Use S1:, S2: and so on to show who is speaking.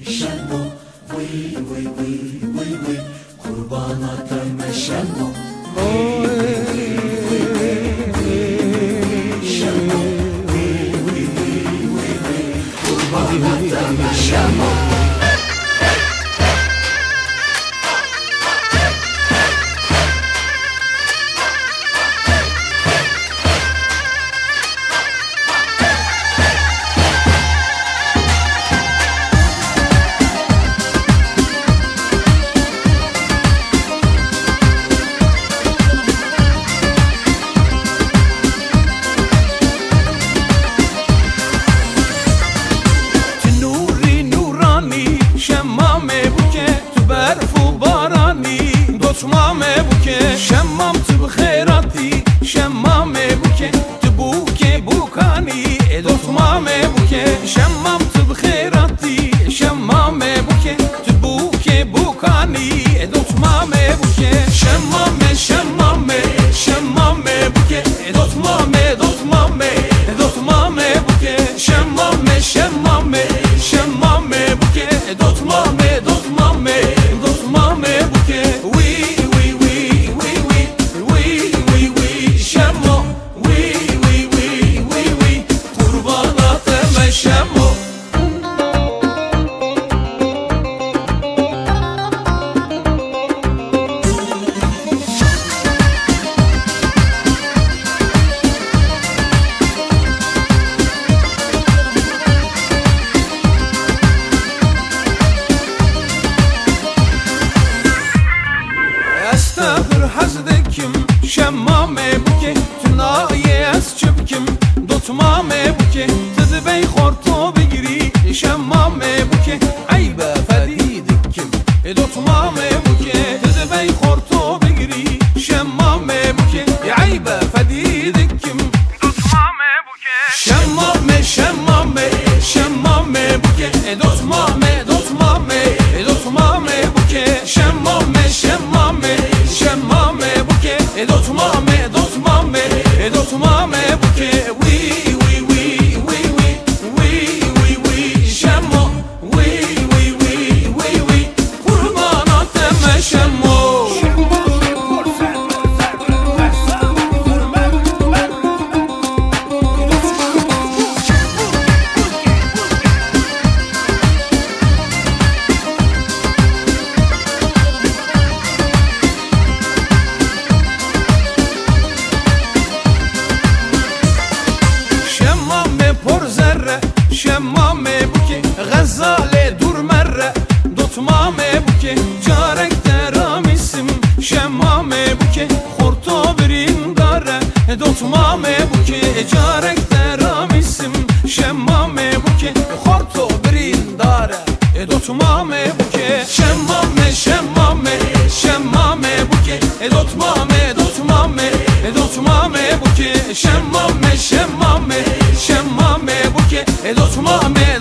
S1: شمو قرباناتم شمو شمو قرباناتم شمو
S2: شمامه بوکه شمام تو بخیراتی شمامه بوکه تو بوکه بوکانی دوتمامه بوکه شمام تو بخیراتی شمامه بوکه تو بوکه بوکانی دوتمامه بوکه شمامه شمامه شمامه بوکه دوتمامه دوتمامه دوتمامه بوکه شمامه شمامه شمامه بوکه دوتمامه دوتمامه دوتمامه بوکه استغفر حزدكم شمامه بوكي تناي اسچبكم دوتمامه بوكي تذبي خورتو بگري شمامه بوكي عيبه فديدكم دوتمامه بوكي تذبي خورتو بگري شمامه بوكي عيبه فديدكم دوتمامه بوكي شمامه شمامه شمامه بوكي دوتمامه دوتمامه دوتمامه بوكي شمامه شمامه شمامه بوكي دوتمامه دوتمامه دوتمامه بوكي وي وي وي وي وي وي وي وي شمو وي وي وي وي وي قرباناتم شمو شمامه بوكي غزاله دور مره دوتمامه بوكي جارك دراميسم شمامه بوكي خورتو برين داره دوتمامه بوكي جارك دراميسم شمامه بوكي خورتو برين داره دوتمامه بوكي شمامه شمامه شمامه بوكي دوتمامه دوتمامه دوتمامه بوكي شمامه شمامه شمامه بوكي دوتمامه